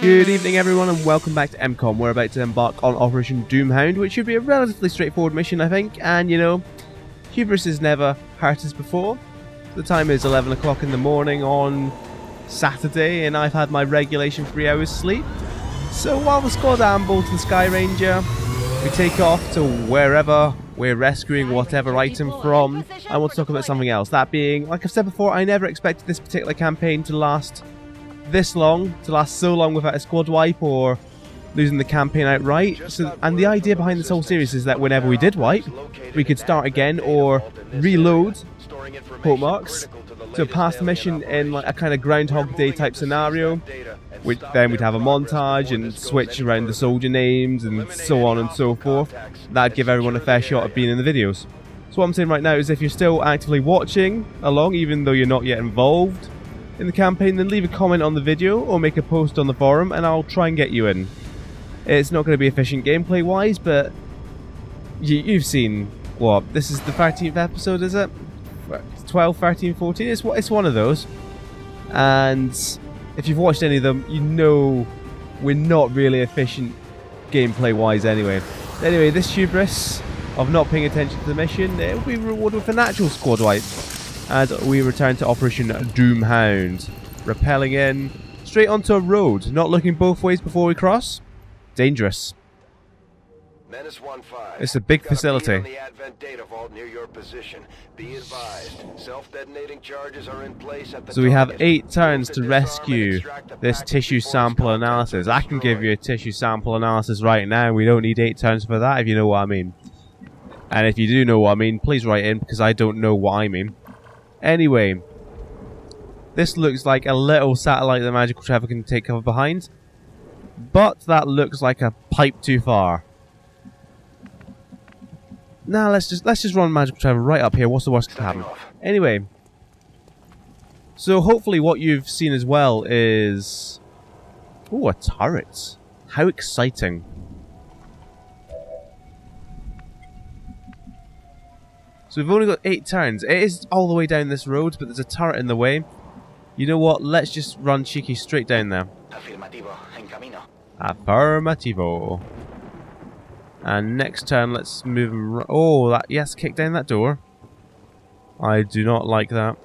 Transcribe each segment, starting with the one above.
Good evening everyone and welcome back to MKOM. We're about to embark on Operation Doomhound, which should be a relatively straightforward mission I think, and you know, hubris has never hurt us before. The time is 11 o'clock in the morning on Saturday and I've had my regulation 3 hours sleep. So while the squad amble to the Sky Ranger, we take off to wherever we're rescuing whatever item from. I want to talk about something else, that being, like I've said before, I never expected this particular campaign to last this long, to last so long without a squad wipe or losing the campaign outright. And the idea behind this whole series is that whenever we did wipe, we could start again or reload, quote marks, to pass the mission in like a kind of Groundhog Day type scenario. Then we'd have a montage and switch around the soldier names and so on and so forth. That'd give everyone a fair shot at being in the videos. So what I'm saying right now is if you're still actively watching along, even though you're not yet involved in the campaign, then leave a comment on the video or make a post on the forum and I'll try and get you in. It's not going to be efficient gameplay wise, but you've seen what, this is the 13th episode, is it? 12, 13, 14, it's one of those. And if you've watched any of them, you know we're not really efficient gameplay wise anyway. Anyway, this hubris of not paying attention to the mission, it will be rewarded with a natural squad wipe as we return to Operation Doomhound, rappelling in straight onto a road, not looking both ways before we cross. Dangerous. It's a big facility. So we have 8 turns to rescue this tissue sample analysis. I can give you a tissue sample analysis right now. We don't need 8 turns for that, if you know what I mean. And if you do know what I mean, please write in, because I don't know what I mean. Anyway, this looks like a little satellite that Magical Trevor can take cover behind, but that looks like a pipe too far. Now let's just run Magical Trevor right up here. What's the worst that can happen? Anyway, so hopefully what you've seen as well is, ooh, a turret. How exciting! So we've only got 8 turns. It is all the way down this road, but there's a turret in the way. You know what? Let's just run cheeky straight down there. Affirmativo. And next turn, let's move him. Oh, that, yes, kick down that door. I do not like that.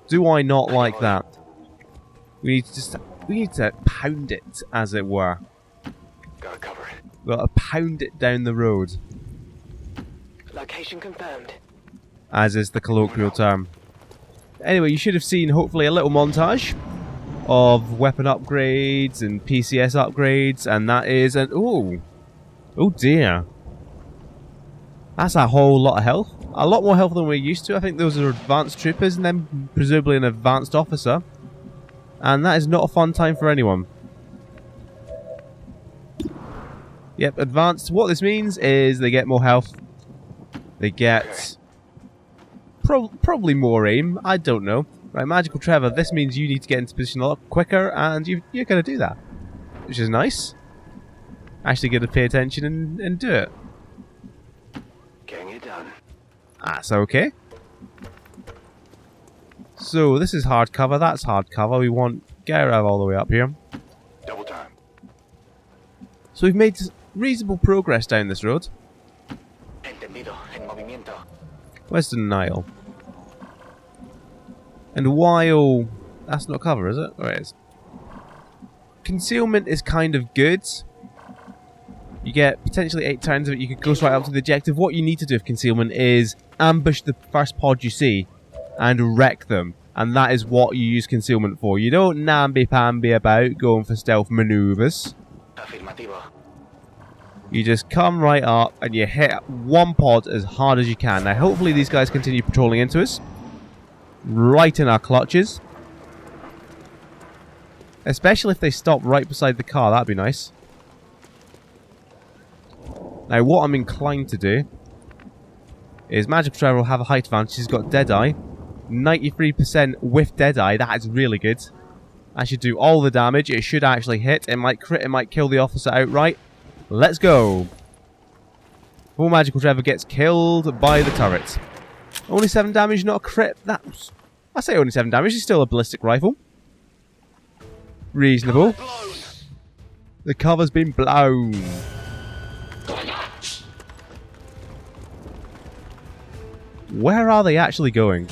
Do I not like that? We need to pound it, as it were. Gotta pound it down the road. Location confirmed. As is the colloquial term. Anyway, you should have seen hopefully a little montage of weapon upgrades and PCS upgrades, and that is an oh dear. That's a whole lot of health. A lot more health than we're used to. I think those are advanced troopers and then presumably an advanced officer. And that is not a fun time for anyone. Yep, advanced. What this means is they get more health. They get probably more aim. I don't know. Right, Magical Trevor, this means you need to get into position a lot quicker, and you're going to do that. Which is nice. Actually get to pay attention and do it. Getting it done. That's okay. So, this is hard cover, that's hard cover. We want Garav all the way up here. Double time. So we've made reasonable progress down this road. Where's the Nile? And while... That's not cover, is it? Or it is. Concealment is kind of good. You get potentially 8 turns of it. You could go right up to the objective. What you need to do with concealment is ambush the first pod you see and wreck them. And that is what you use concealment for. You don't namby-pamby about going for stealth maneuvers. You just come right up and you hit one pod as hard as you can. Now hopefully these guys continue patrolling into us. Right in our clutches. Especially if they stop right beside the car, that'd be nice. Now what I'm inclined to do is Magical Trevor will have a height advantage. He's got Deadeye. 93% with Deadeye, that is really good. That should do all the damage. It should actually hit. It might crit, it might kill the officer outright. Let's go. Poor Magical Trevor gets killed by the turret. Only 7 damage, not a crit. I say only 7 damage. It's still a ballistic rifle. Reasonable. The cover's been blown. Where are they actually going?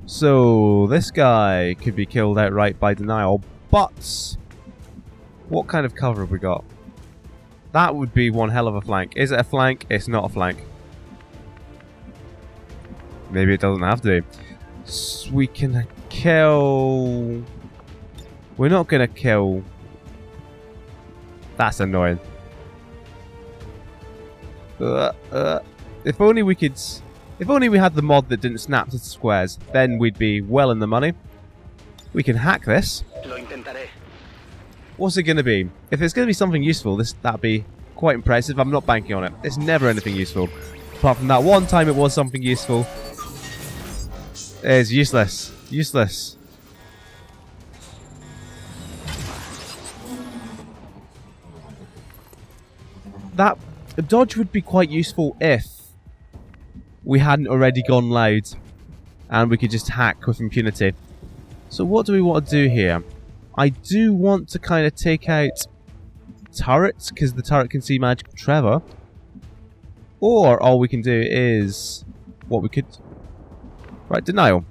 So, this guy could be killed outright by denial, but what kind of cover have we got? That would be one hell of a flank. Is it a flank? It's not a flank. Maybe it doesn't have to be. So we can kill... We're not going to kill... That's annoying. If only we could... If only we had the mod that didn't snap to squares, then we'd be well in the money. We can hack this. What's it going to be? If it's going to be something useful, that'd be quite impressive. I'm not banking on it. It's never anything useful. Apart from that one time it was something useful. It's useless. Useless. That dodge would be quite useful if we hadn't already gone loud and we could just hack with impunity. So what do we want to do here? I do want to kind of take out turrets, because the turret can see Magical Trevor. Or all we can do is... What we could... Right, denial.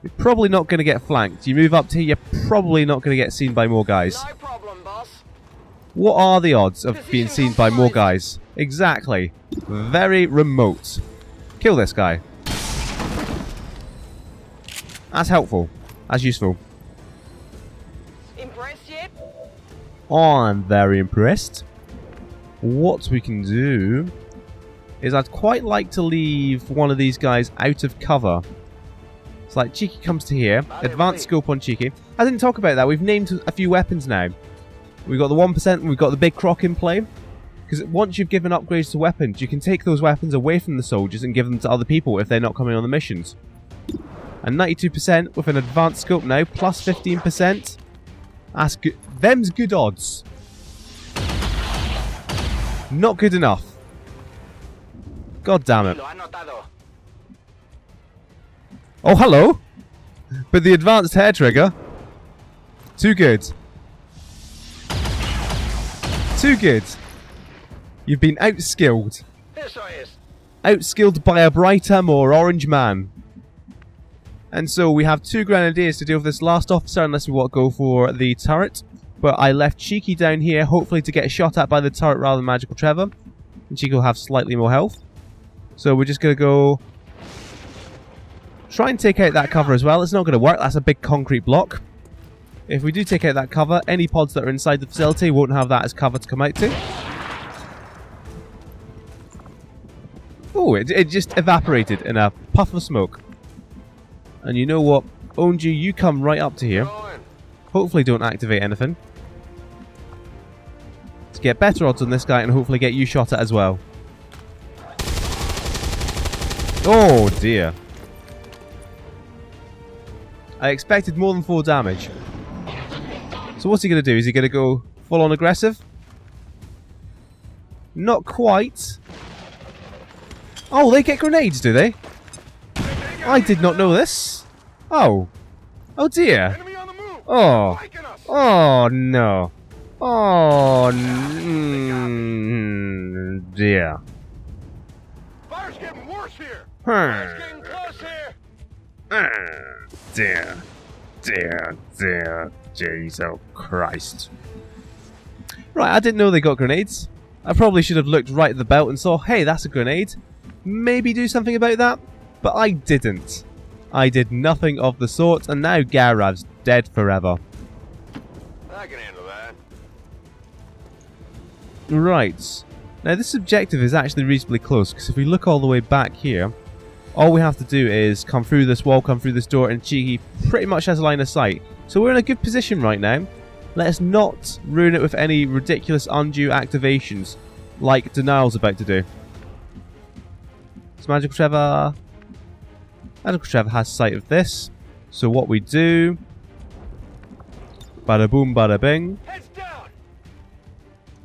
You're probably not going to get flanked. You move up to here, you're probably not going to get seen by more guys. No problem, boss. What are the odds of being seen by more guys? Exactly. Very remote. Kill this guy. That's helpful. That's useful. Impressed yet? Oh, I'm very impressed. What we can do is I'd quite like to leave one of these guys out of cover. It's like Cheeky comes to here. Advanced scope on Cheeky. I didn't talk about that. We've named a few weapons now. We've got the 1% and we've got the big croc in play. Because once you've given upgrades to weapons, you can take those weapons away from the soldiers and give them to other people if they're not coming on the missions. And 92% with an advanced scope now, plus 15%. That's good. Them's good odds. Not good enough. God damn it. Oh, hello. But the advanced hair trigger. Too good. Too good. You've been outskilled. Outskilled by a brighter, more orange man. And so we have 2 grenadiers to deal with this last officer unless we want to go for the turret. But I left Cheeky down here, hopefully to get shot at by the turret rather than Magical Trevor. And Cheeky will have slightly more health. So we're just going to go... Try and take out that cover as well. It's not going to work. That's a big concrete block. If we do take out that cover, any pods that are inside the facility won't have that as cover to come out to. Oh, it just evaporated in a puff of smoke. And you know what? Onju, you come right up to here. Hopefully don't activate anything. To get better odds on this guy and hopefully get you shot at as well. Oh dear. I expected more than 4 damage. So what's he going to do? Is he going to go full on aggressive? Not quite. Oh, they get grenades, do they? I did not know this. Oh. Oh dear. Oh. Oh no. Oh dear. Fire's getting worse here. Dear. Getting close here. Dear. Dear. Dear. Jesus Christ. Right, I didn't know they got grenades. I probably should have looked right at the belt and saw, hey, that's a grenade. Maybe do something about that. But I didn't. I did nothing of the sort, and now Garav's dead forever. I can handle that. Right. Now this objective is actually reasonably close, because if we look all the way back here, all we have to do is come through this wall, come through this door, and Cheeky pretty much has a line of sight. So we're in a good position right now. Let us not ruin it with any ridiculous undue activations, like Denial's about to do. So Magical Trevor has sight of this. So what we do... Bada boom, bada bing. Heads down.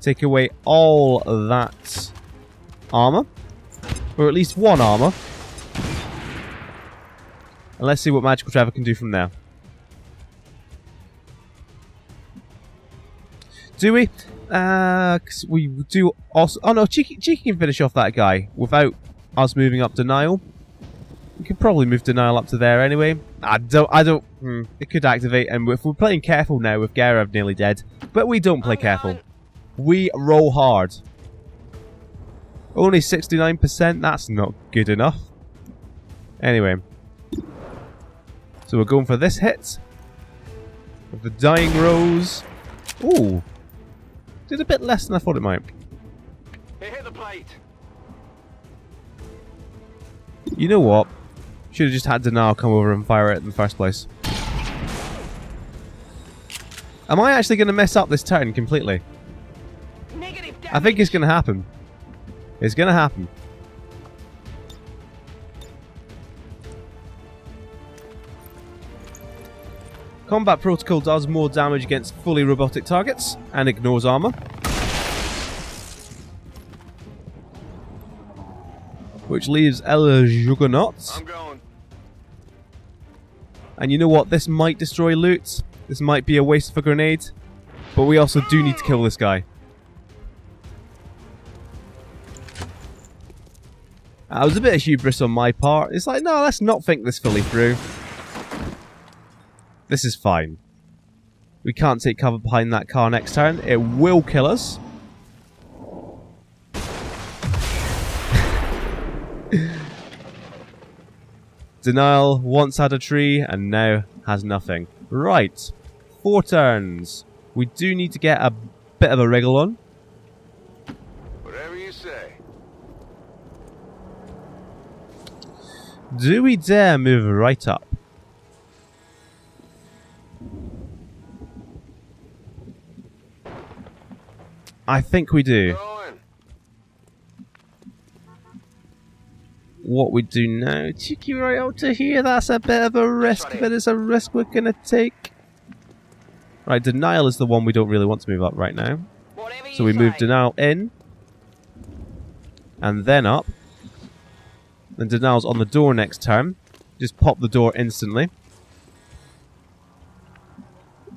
Take away all that armor. Or at least one armor. And let's see what Magical Trevor can do from there. Do we? 'Cause we do also... Oh no, Cheeky can finish off that guy without us moving up Denial. We could probably move Denial up to there anyway. I don't... It could activate, and if we're playing careful now with Garev nearly dead, but we don't play careful. We roll hard. Only 69%, that's not good enough. Anyway. So we're going for this hit. With the Dying Rose. Ooh. Did a bit less than I thought it might. Hey, hit the plate. You know what? Should have just had Denial come over and fire it in the first place. Am I actually going to mess up this turn completely? I think it's going to happen. It's going to happen. Combat Protocol does more damage against fully robotic targets and ignores armor. Which leaves El Juggernaut. I'm going. And you know what? This might destroy loot. This might be a waste of a grenade. But we also do need to kill this guy. That was a bit of hubris on my part. It's like, no, let's not think this fully through. This is fine. We can't take cover behind that car next turn. It will kill us. Denial once had a tree and now has nothing. Right. 4 turns. We do need to get a bit of a wriggle on. Whatever you say. Do we dare move right up? I think we do. Going. What we do now, cheeky right out to here, that's a bit of a risk, but it's a risk we're gonna take. Right, Denial is the one we don't really want to move up right now. So we move Denial in. And then up. Then Denial's on the door next turn. Just pop the door instantly.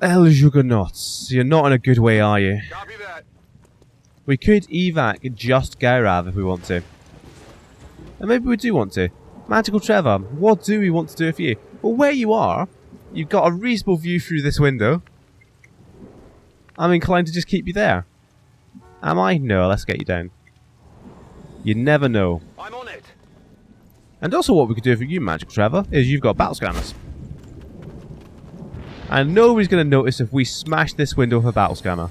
El Juggernauts, you're not in a good way, are you? Copy that. We could evac just Gaurav if we want to. And maybe we do want to. Magical Trevor, what do we want to do with you? Well, where you are, you've got a reasonable view through this window. I'm inclined to just keep you there. Am I? No, let's get you down. You never know. I'm on it. And also what we could do for you, Magical Trevor, is you've got battle scanners. And nobody's going to notice if we smash this window with a battle scanner.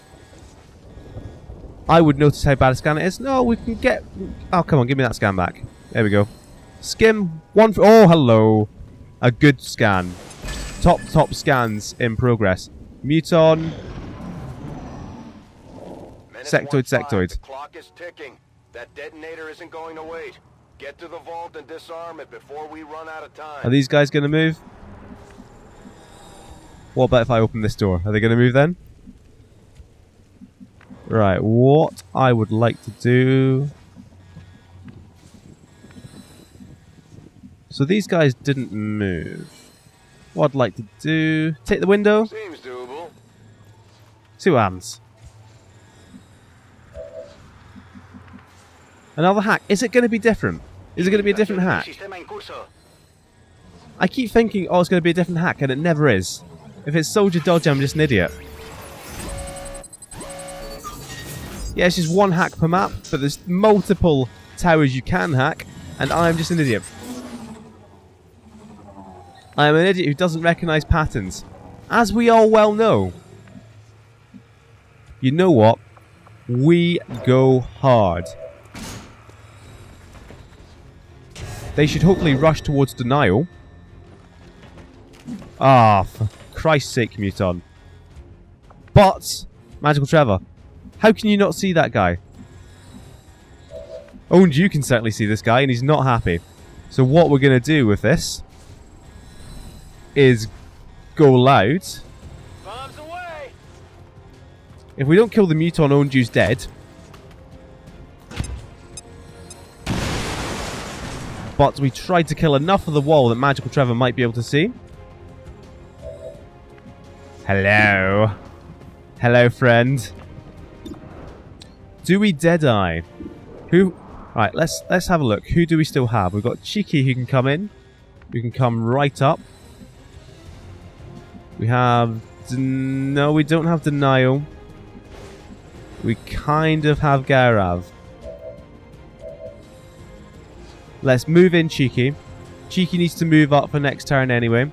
I would notice how bad a scan it is. No, we can get... Oh, come on, give me that scan back. There we go. Skim, one... Oh, hello. A good scan. Top scans in progress. Muton. Sectoid. The clock is ticking. That detonator isn't going to wait. Get to the vault and disarm it before we run out of time. Are these guys going to move? What about if I open this door? Are they going to move then? Right, what I would like to do... So these guys didn't move. What I'd like to do... Take the window. Seems doable. See what happens. Another hack. Is it going to be different? Is it going to be a different hack? I keep thinking, oh, it's going to be a different hack, and it never is. If it's Soldier Dodge, I'm just an idiot. Yeah, it's just one hack per map, but there's multiple towers you can hack, and I'm just an idiot. I am an idiot who doesn't recognise patterns. As we all well know. You know what? We go hard. They should hopefully rush towards Denial. Ah, for Christ's sake, Muton. But, Magical Trevor, how can you not see that guy? Oh, and you can certainly see this guy, and he's not happy. So what we're going to do with this is go loud. Bombs away. If we don't kill the Muton, Onju's dead. But we tried to kill enough of the wall that Magical Trevor might be able to see. Hello. Hello, friend. Do we Deadeye? Who? Right, let's have a look. Who do we still have? We've got Cheeky who can come in. We can come right up. We have... No, we don't have Denial. We kind of have Garav. Let's move in Cheeky. Cheeky needs to move up for next turn anyway.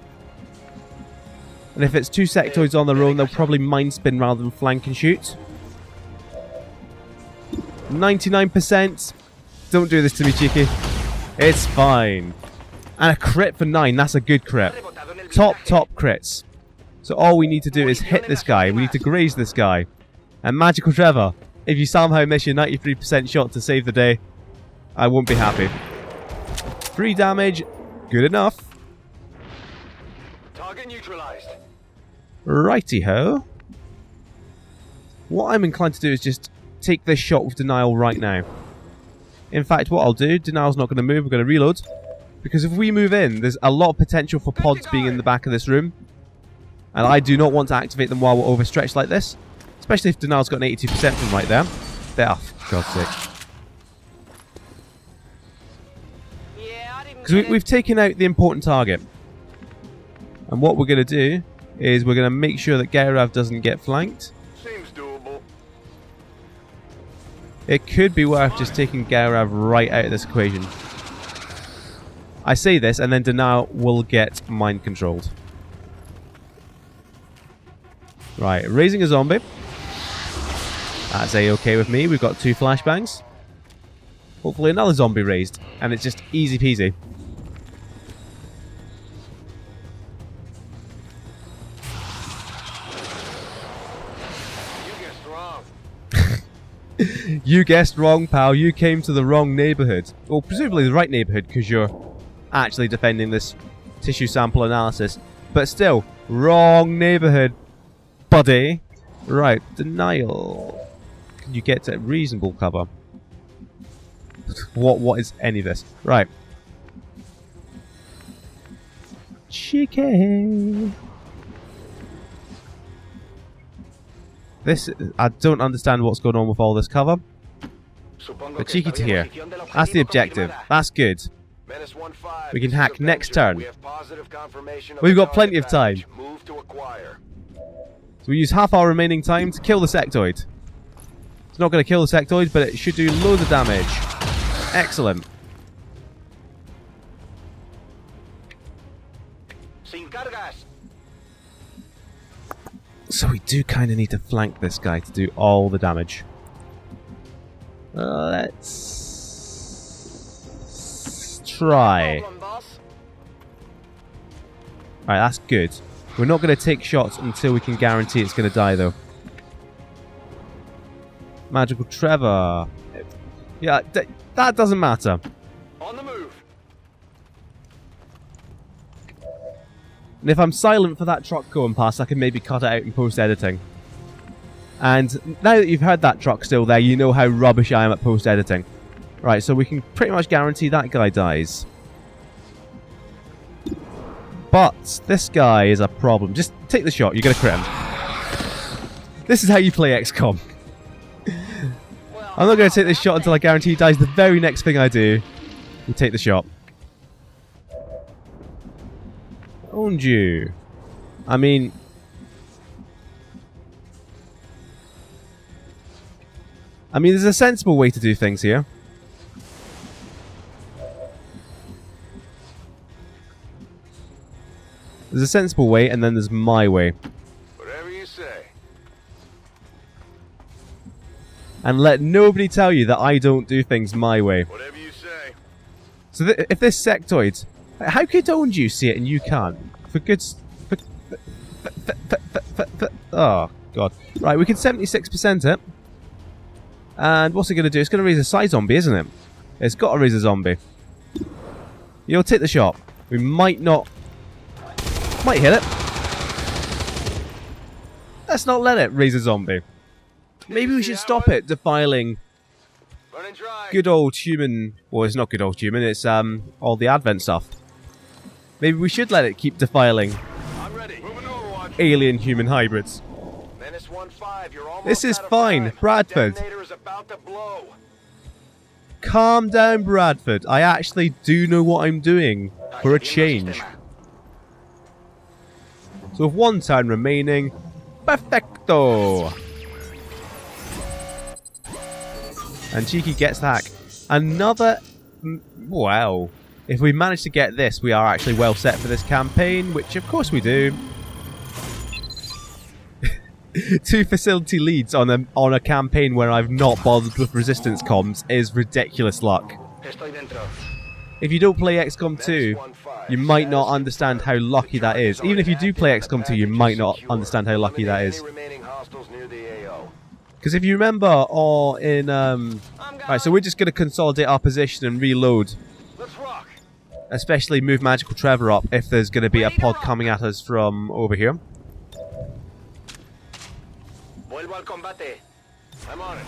And if it's two sectoids on their own, they'll probably mind spin rather than flank and shoot. 99%. Don't do this to me, Cheeky. It's fine. And a crit for 9. That's a good crit. Top crits. So all we need to do is hit this guy. We need to graze this guy. And Magical Trevor, if you somehow miss your 93% shot to save the day, I won't be happy. 3 damage. Good enough. Target neutralized. Righty-ho. What I'm inclined to do is just take this shot with Denial right now. In fact, what I'll do, Denial's not going to move, we're going to reload. Because if we move in, there's a lot of potential for pods being in the back of this room. And I do not want to activate them while we're overstretched like this. Especially if Denial's got an 82% from right there. There, oh, for God's sake. Because we've taken out the important target. And what we're going to do is we're going to make sure that Gerav doesn't get flanked. Seems doable. It could be worth just taking Gerav right out of this equation. I say this, and then Denial will get mind controlled. Right, raising a zombie. That's A-okay with me. We've got 2 flashbangs. Hopefully another zombie raised, and it's just easy peasy. You guessed wrong. You guessed wrong, pal. You came to the wrong neighborhood. Well, presumably the right neighborhood, because you're actually defending this tissue sample analysis. But still, wrong neighborhood, buddy. Right, Denial. Can you get to reasonable cover? What is any of this? Right. Cheeky. This, I don't understand what's going on with all this cover. But Cheeky to here. That's the objective. That's good. We can hack next turn. We've got plenty of time. So we use half our remaining time to kill the sectoid. It's not going to kill the sectoid, but it should do loads of damage. Excellent. So we do kind of need to flank this guy to do all the damage. Let's try. Alright, that's good. We're not going to take shots until we can guarantee it's going to die, though. Magical Trevor. Yeah, that doesn't matter. On the move. And if I'm silent for that truck going past, I can maybe cut it out in post-editing. And now that you've heard that truck still there, you know how rubbish I am at post-editing. Right, so we can pretty much guarantee that guy dies. But this guy is a problem. Just take the shot, you're going to crit him. This is how you play XCOM. I'm not going to take this shot until I guarantee he dies. The very next thing I do, you take the shot. Owned you. I mean... there's a sensible way to do things here. There's a sensible way, and then there's my way. Whatever you say. And let nobody tell you that I don't do things my way. Whatever you say. So if this sectoid... How could Owned you see it and you can't? For good... Oh, God. Right, we can 76% it. And what's it going to do? It's going to raise a side zombie, isn't it? It's got to raise a zombie. You'll take the shot. We might not... Might hit it. Let's not let it raise a zombie. Maybe we should stop it defiling Running dry. good old human... Well, it's not good old human, it's all the Advent stuff. Maybe we should let it keep defiling I'm ready. Moving to Overwatch. alien-human hybrids. Menace 1-5, you're almost This is out of fine, time. Bradford. Detonator is about to blow. Calm down, Bradford. I actually do know what I'm doing, for a change. So with 1 turn remaining, perfecto! And Cheeky gets that. Another... Wow. If we manage to get this, we are actually well set for this campaign, which of course we do. 2 facility leads on a campaign where I've not bothered with resistance comms is ridiculous luck. If you don't play XCOM 2, you might not understand how lucky that is. Even if you do play XCOM 2, you might not understand how lucky that is. Because if you remember, Right, so we're just going to consolidate our position and reload. Especially move Magical Trevor up if there's going to be a pod coming at us from over here. I'm on it.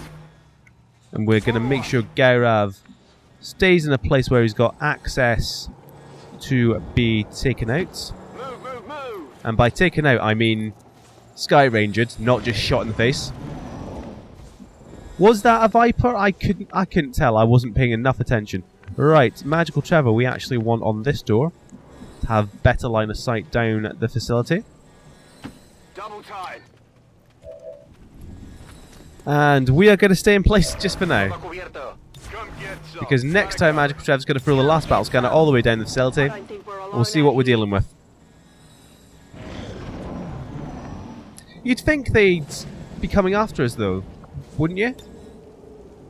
And we're going to make sure Gaurav stays in a place where he's got access to be taken out. Move, move, move. And by taken out, I mean Sky Rangered, not just shot in the face. Was that a Viper? I couldn't tell. I wasn't paying enough attention. Right, Magical Trevor we actually want on this door to have better line of sight down the facility. Double time. And we are going to stay in place just for now. Come get some. Because next time Magical Trevor's going to throw the last battle scanner all the way down the facility. We'll see what we're dealing with. You'd think they'd be coming after us though, wouldn't you?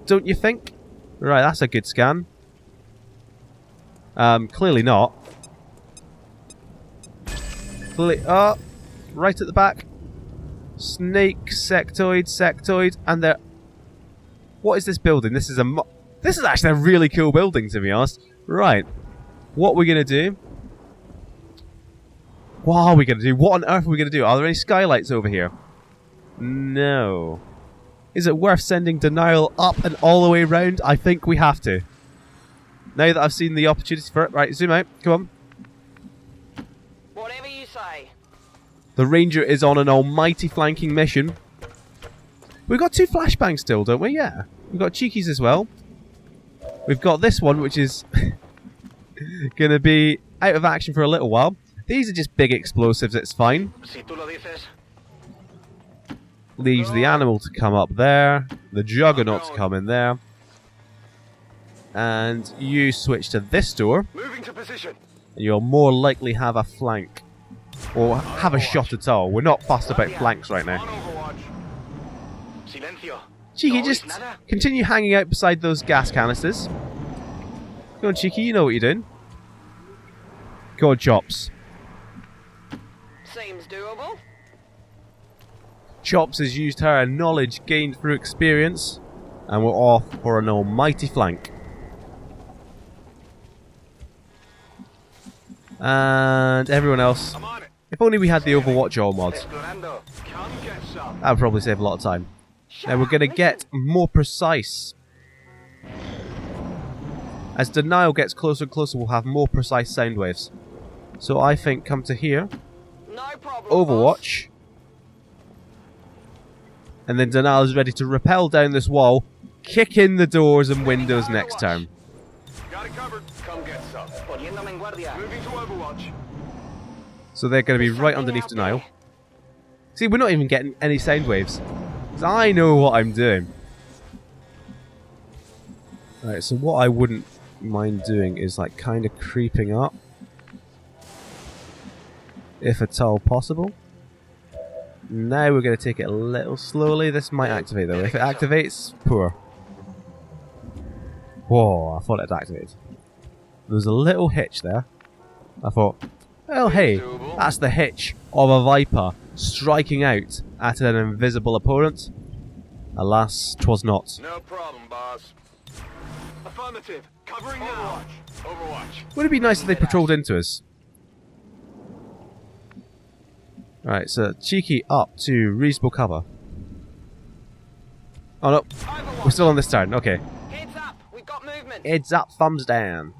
Don't you think? Right, that's a good scan. Clearly not. Oh, right at the back. Snake, sectoid, and they're... What is this building? This is actually a really cool building, to be honest. Right. What we're going to do... What are we going to do? What on earth are we going to do? Are there any skylights over here? No. Is it worth sending Denial up and all the way around? I think we have to. Now that I've seen the opportunity for it. Right, zoom out. Come on. Whatever you say. The Ranger is on an almighty flanking mission. We've got 2 flashbangs still, don't we? Yeah. We've got Cheekies as well. We've got this one, which is going to be out of action for a little while. These are just big explosives, it's fine. Leaves the animal to come up there. The Juggernaut to come in there. And you switch to this door. Moving to position. And you'll more likely have a flank. Or have a shot at all. We're not fussed about flanks right now. Cheeky, just continue hanging out beside those gas canisters. Go on, Cheeky, you know what you're doing. Go on, Chops. Seems doable. Chops has used her knowledge gained through experience. And we're off for an almighty flank. And everyone else. If only we had the Overwatch all mods. That would probably save a lot of time. Now we're going to get more precise. As Denial gets closer and closer, we'll have more precise sound waves. So I think come to here. No problem. Overwatch. And then Denial is ready to rappel down this wall, kick in the doors and windows next turn. Got it covered. Come get some. Moving to Overwatch. So they're going to be right underneath Denial. See, we're not even getting any sound waves. 'Cause I know what I'm doing. Right, so what I wouldn't mind doing is like kind of creeping up. If at all possible. Now we're going to take it a little slowly. This might activate though. If it activates, poor. Whoa, I thought it activated. There was a little hitch there. I thought, well hey, that's the hitch of a Viper striking out at an invisible opponent. Alas, 'twas not. No problem, boss. Affirmative. Covering now. Overwatch. Would it be nice if they patrolled into us? Right, so Cheeky up to reasonable cover. Oh no, we're still on this turn, okay. Heads Heads up, thumbs down.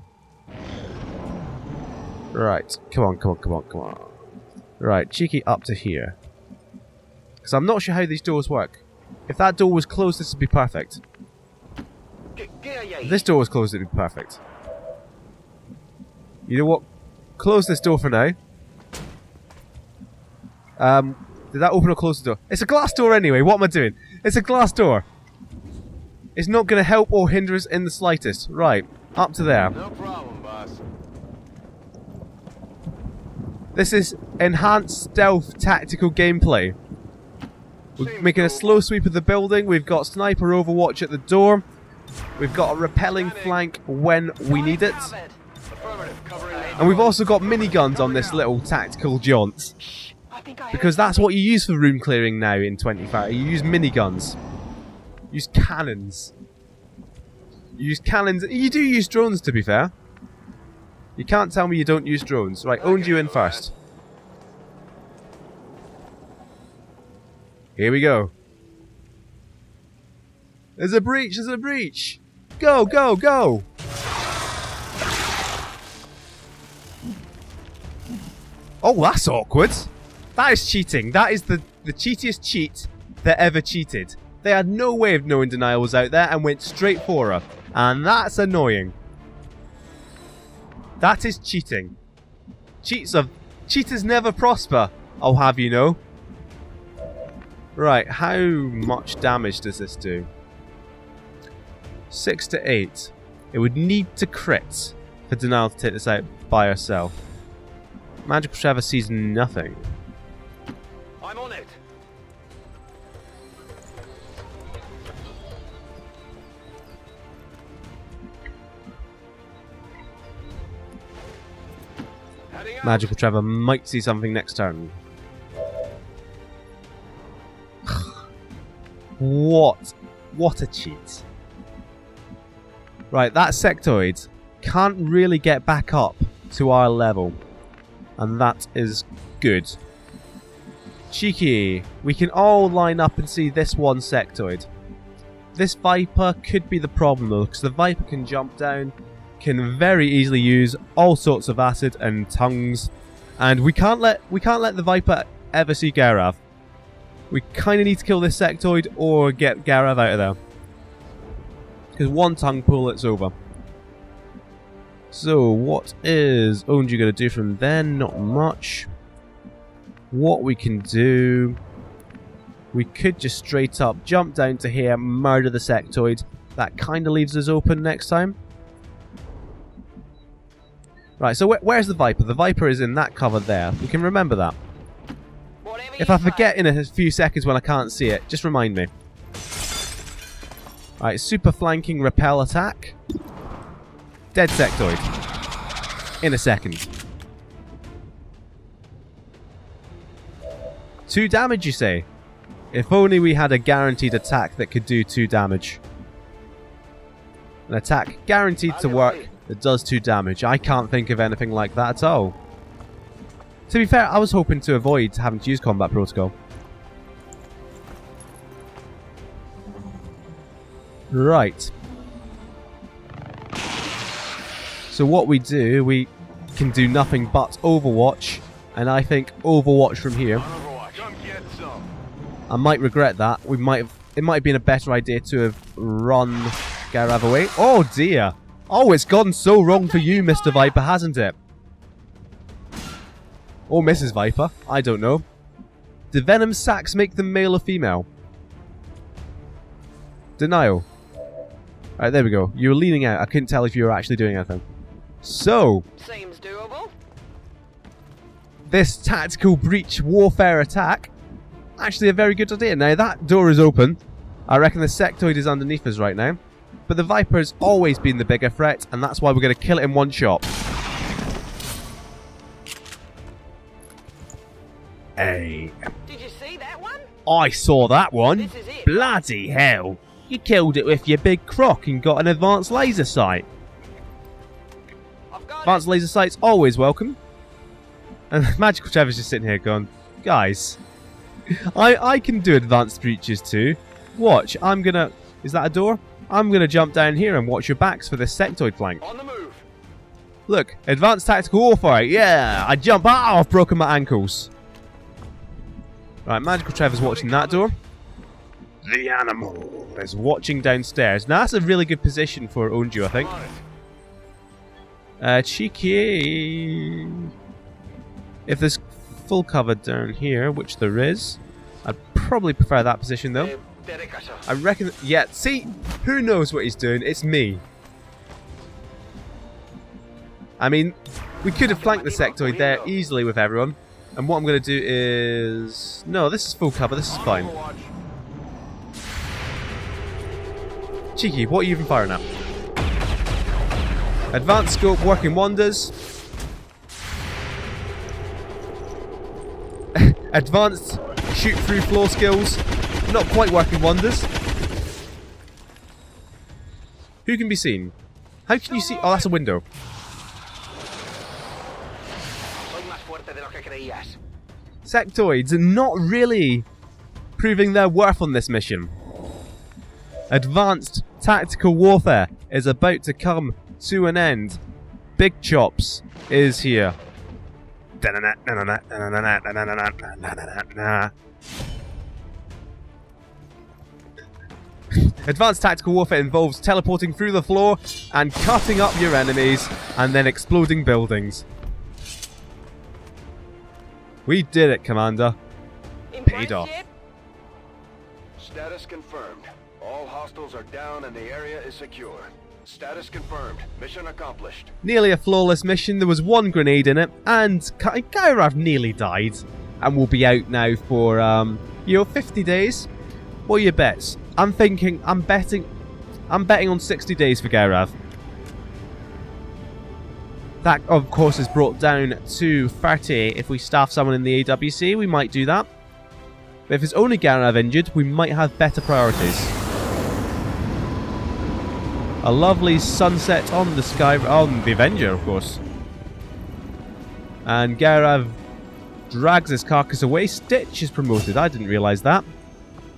Right, come on, come on, come on, come on. Right, cheeky up to here. Because I'm not sure how these doors work. If that door was closed, this would be perfect. If this door was closed, it would be perfect. You know what? Close this door for now. Did that open or close the door? It's a glass door anyway, what am I doing? It's a glass door. It's not going to help or hinder us in the slightest. Right, up to there. No problem, boss. This is enhanced stealth tactical gameplay. We're making a slow sweep of the building. We've got sniper overwatch at the door. We've got a repelling flank when we need it. And we've also got miniguns on this little tactical jaunt. Because that's what you use for room clearing now in 2030. You use miniguns. You use cannons. You use cannons. You do use drones, to be fair. You can't tell me you don't use drones. Right, owned you in first. Here we go. There's a breach, there's a breach. Go, go, go. Oh, that's awkward. That is cheating. That is the cheatiest cheat that ever cheated. They had no way of knowing denial was out there and went straight for her. And that's annoying. That is cheating. Cheaters never prosper, I'll have you know. Right, how much damage does this do? 6 to 8. It would need to crit for Denial to take this out by herself. Magical Trevor sees nothing. I'm on it. Magical Trevor might see something next turn. What a cheat. Right, that sectoid can't really get back up to our level. And that is good. Cheeky. We can all line up and see this one sectoid. This Viper could be the problem though, because the Viper can jump down, can very easily use all sorts of acid and tongues, and we can't let the Viper ever see Garav. We kind of need to kill this sectoid or get Garav out of there. Because one tongue pull, it's over. So, what is Onju going to do from then? Not much. What we can do... We could just straight up jump down to here, murder the sectoid. That kind of leaves us open next time. Right, so where's the Viper? The Viper is in that cover there. We can remember that. If I forget in a few seconds when I can't see it, just remind me. Right, super flanking repel attack. Dead sectoid. In a second. 2 damage, you say? If only we had a guaranteed attack that could do 2 damage. An attack guaranteed to work that does 2 damage. I can't think of anything like that at all. To be fair, I was hoping to avoid having to use combat protocol. Right. So what we do, we can do nothing but Overwatch, and I think Overwatch from here. I might regret that. It might have been a better idea to have run Garav away. Oh dear. Oh, it's gone so wrong for you, Mr. Viper, hasn't it? Or Mrs. Viper. I don't know. Do venom sacs make them male or female? Denial. Alright, there we go. You were leaning out. I couldn't tell if you were actually doing anything. So. Seems doable. This tactical breach warfare attack. Actually a very good idea. Now that door is open. I reckon the sectoid is underneath us right now. But the Viper has always been the bigger threat, and that's why we're going to kill it in one shot. Hey. Did you see that one? I saw that one. This is it. Bloody hell. You killed it with your big croc and got an advanced laser sight. I've got Advanced laser sight's always welcome. And Magical Trevor's just sitting here going, guys, I can do advanced breaches too. Watch, I'm gonna... Is that a door? I'm going to jump down here and watch your backs for this sectoid flank. On the move. Look, advanced tactical warfare. Yeah, I jump. Ah, I've broken my ankles. Right, Magical Trevor's watching that door. The animal is watching downstairs. Now that's a really good position for Onju, I think. Cheeky. If there's full cover down here, which there is, I'd probably prefer that position though. I reckon. Yeah, see, who knows what he's doing? It's me. I mean, we could have flanked the sectoid there easily with everyone. And what I'm going to do is... No, this is full cover. This is fine. Cheeky, what are you even firing at? Advanced scope working wonders. Advanced shoot through floor skills. Not quite working wonders. Who can be seen? How can you see? Oh, that's a window. Sectoids are not really proving their worth on this mission. Advanced tactical warfare is about to come to an end. Big Chops is here. Advanced tactical warfare involves teleporting through the floor and cutting up your enemies and then exploding buildings. We did it, Commander. Paid off. Status confirmed. All hostiles are down and the area is secure. Status confirmed. Mission accomplished. Nearly a flawless mission. There was one grenade in it, and Gairav nearly died. And we'll be out now for, 50 days. What are your bets? I'm betting on 60 days for Gairav. That, of course, is brought down to 30. If we staff someone in the AWC, we might do that. But if it's only Gairav injured, we might have better priorities. A lovely sunset on the sky, on the Avenger, of course. And Gairav drags his carcass away. Stitch is promoted. I didn't realise that.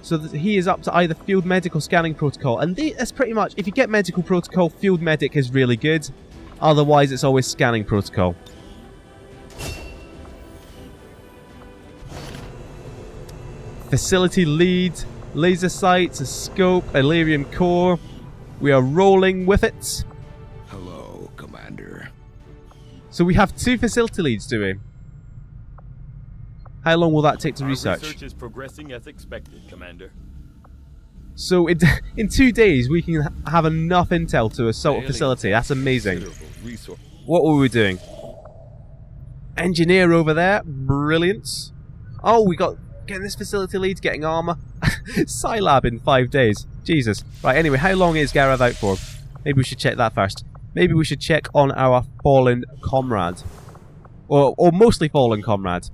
So that he is up to either field medic or scanning protocol. And that's pretty much, if you get medical protocol, field medic is really good. Otherwise, it's always scanning protocol. Facility lead, laser sights, a scope, Illyrium core. We are rolling with it. Hello, Commander. So we have 2 facility leads, do we? How long will that take to research? Research is progressing as expected, Commander. So in 2 days, we can have enough intel to assault a facility. That's amazing. What were we doing? Engineer over there. Brilliant. Oh, we got... Getting this facility lead, getting armor. Scilab in 5 days. Jesus. Right, anyway, how long is Gairav out for? Maybe we should check that first. Maybe we should check on our fallen comrade. Or mostly fallen comrade.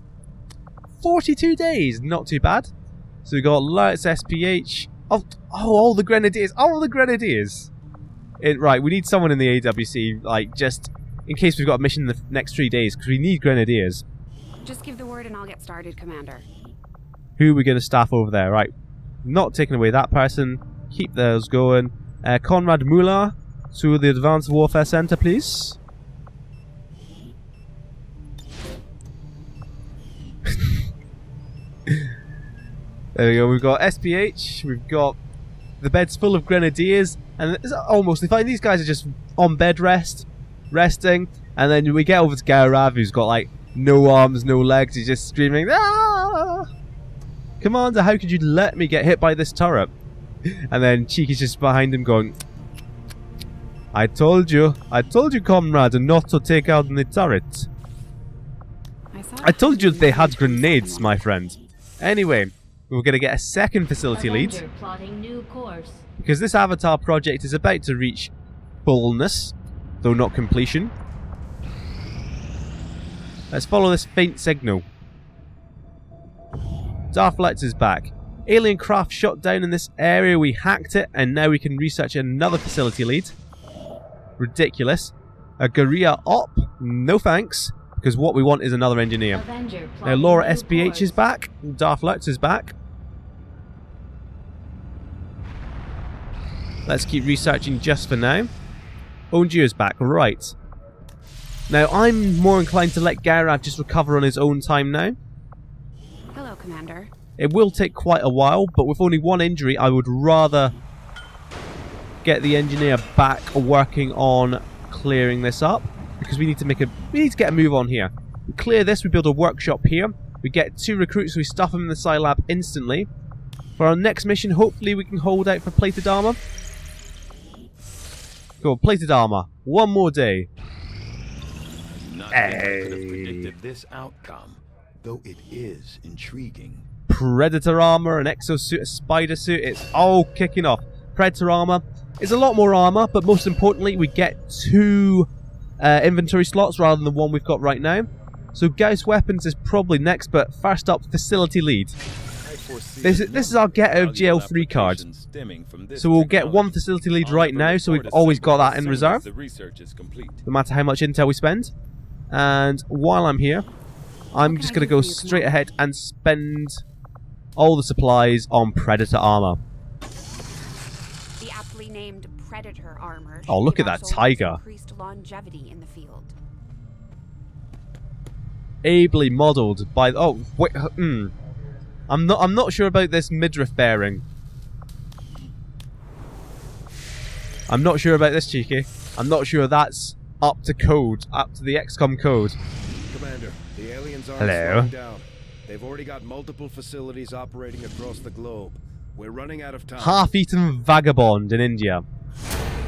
42 days. Not too bad. So we got Lights SPH. Oh, all the grenadiers. All the grenadiers. Right, we need someone in the AWC, like, just in case we've got a mission in the next 3 days, because we need grenadiers. Just give the word and I'll get started, Commander. Who are we going to staff over there? Right, not taking away that person. Keep those going. Conrad Muller to the Advanced Warfare Center, please. There we go, we've got SPH, we've got the bed's full of grenadiers, and it's almost fine. These guys are just on bed resting, and then we get over to Gairav, who's got like no arms, no legs, he's just screaming, "Ah! Commander, how could you let me get hit by this turret?" And then Cheeky's just behind him going, I told you, comrade, not to take out the turret. I told you they had grenades, my friend. Anyway, we're going to get a second facility lead, because this Avatar project is about to reach fullness, though not completion. Let's follow this faint signal. Darflex is back. Alien craft shot down in this area, we hacked it, and now we can research another facility lead. Ridiculous. A guerrilla op? No thanks, because what we want is another engineer. Now Laura SPH is back, Darflex is back. Let's keep researching just for now. Onjio's back, right. Now, I'm more inclined to let Gaurav just recover on his own time now. Hello, Commander. It will take quite a while, but with only one injury, I would rather get the engineer back working on clearing this up, because we need to get a move on here. We clear this, we build a workshop here, we get 2 recruits, we stuff them in the Scilab instantly. For our next mission, hopefully we can hold out for plated armor. Go on, plated armor. One more day. Nothing could have predicted this outcome, though it is intriguing. Predator armor, an exosuit, a spider suit, it's all kicking off. Predator armor is a lot more armor, but most importantly, we get 2 inventory slots rather than the one we've got right now. So Gauss Weapons is probably next, but first up, Facility Lead. This is our get out of jail free card. So we'll get 1 Facility Lead right now, so we've always got that in reserve, no matter how much intel we spend. And while I'm here, I'm just going to go straight ahead and spend all the supplies on Predator armor. The aptly named Predator armor. Oh, look at that tiger. Increased longevity in the field. Ably modelled by... Oh, wait, I'm not sure about this midriff bearing. I'm not sure about this, Cheeky. I'm not sure that's up to code, up to the XCOM code. Commander, the aliens aren't Hello. slowing down. They've already got multiple facilities operating across the globe. We're running out of time. Half-eaten vagabond in India.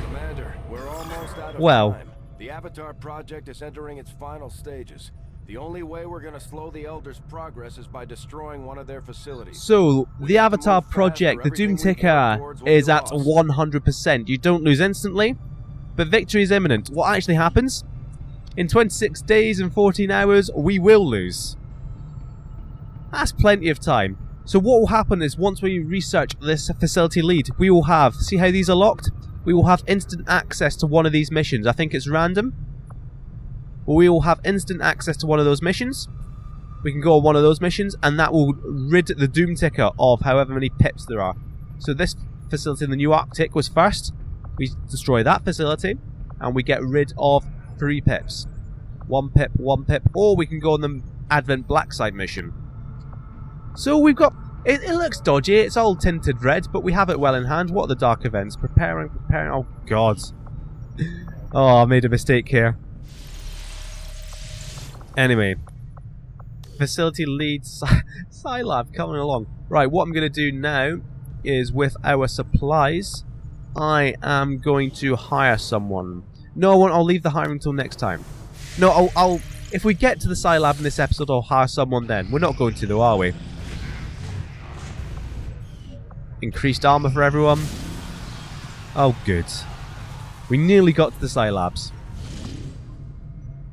Commander, we're almost out of Well. time. The Avatar project is entering its final stages. The only way we're going to slow the Elders' progress is by destroying one of their facilities. So, the Avatar project, the Doom Ticker, is at 100%. You don't lose instantly, but victory is imminent. What actually happens? In 26 days and 14 hours, we will lose. That's plenty of time. So what will happen is, once we research this Facility Lead, we will have, see how these are locked? We will have instant access to one of these missions. I think it's random. We will have instant access to one of those missions. We can go on one of those missions, and that will rid the Doom Ticker of however many pips there are. So this facility in the New Arctic was first. We destroy that facility, and we get rid of 3 pips. 1 pip, 1 pip, or we can go on the Advent Blackside mission. So we've got... It looks dodgy, it's all tinted red, but we have it well in hand. What are the dark events? Preparing... Oh, God. Oh, I made a mistake here. Anyway. Facility Lead Scilab coming along. Right, what I'm going to do now is, with our supplies, I am going to hire someone. No, I won't. I'll leave the hiring until next time. No, I'll... If we get to the Scilab in this episode, I'll hire someone then. We're not going to, though, are we? Increased armor for everyone. Oh, good. We nearly got to the Scilabs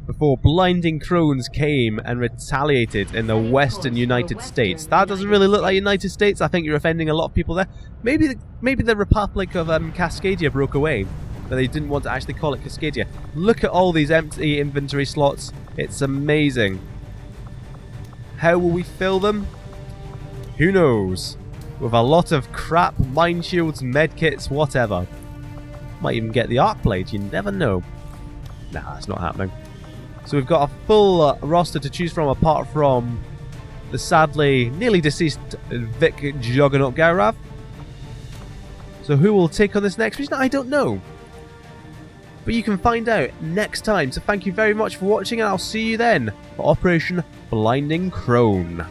before blinding crones came and retaliated in the western United States. That doesn't really look like United States. I think you're offending a lot of people there. Maybe the Republic of Cascadia broke away, but they didn't want to actually call it Cascadia. Look at all these empty inventory slots. It's amazing. How will we fill them? Who knows? With a lot of crap, mine shields, medkits, whatever. Might even get the arc blade, you never know. Nah, that's not happening. So we've got a full roster to choose from, apart from the sadly nearly deceased Vic Juggernaut Gaurav. So who will take on this next mission? I don't know. But you can find out next time. So thank you very much for watching, and I'll see you then for Operation Blinding Crone.